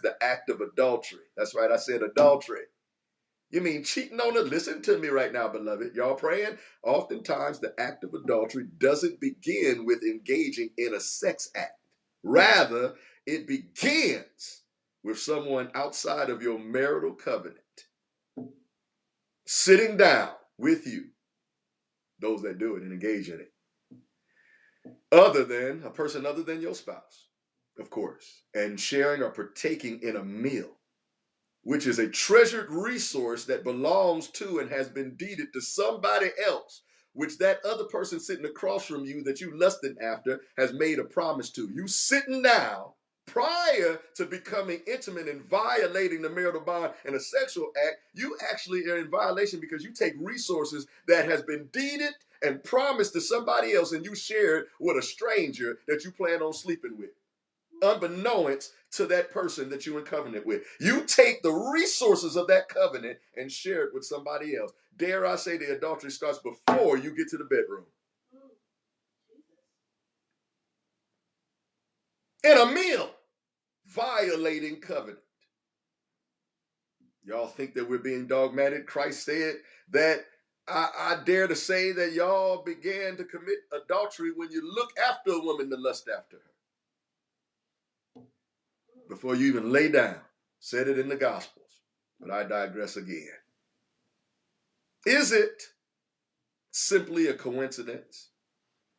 the act of adultery. That's right, I said adultery. You mean cheating on her? Listen to me right now, beloved. Y'all praying? Oftentimes, the act of adultery doesn't begin with engaging in a sex act. Rather, it begins with someone outside of your marital covenant sitting down with you, those that do it and engage in it, a person other than your spouse, of course, and sharing or partaking in a meal, which is a treasured resource that belongs to and has been deeded to somebody else, which that other person sitting across from you that you lusted after has made a promise to. You sitting down prior to becoming intimate and violating the marital bond in a sexual act, you actually are in violation because you take resources that has been deeded and promised to somebody else and you share it with a stranger that you plan on sleeping with, unbeknownst to that person that you're in covenant with. You take the resources of that covenant and share it with somebody else. Dare I say the adultery starts before you get to the bedroom. In a meal, violating covenant. Y'all think that we're being dogmatic? Christ said that I dare to say that y'all began to commit adultery when you look after a woman to lust after her. Before you even lay down. Said it in the Gospels, but I digress again. Is it simply a coincidence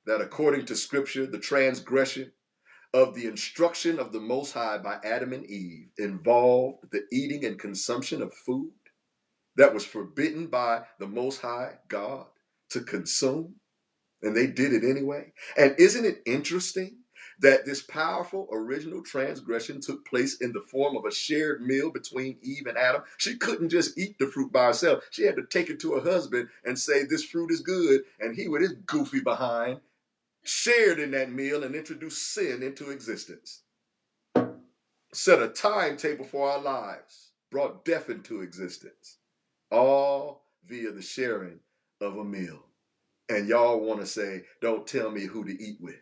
that according to Scripture, the transgression of the instruction of the Most High by Adam and Eve involved the eating and consumption of food that was forbidden by the Most High God to consume? And they did it anyway. And isn't it interesting that this powerful original transgression took place in the form of a shared meal between Eve and Adam? She couldn't just eat the fruit by herself. She had to take it to her husband and say, this fruit is good. And he, with his goofy behind, shared in that meal and introduced sin into existence. Set a timetable for our lives, brought death into existence, all via the sharing of a meal. And y'all want to say, don't tell me who to eat with.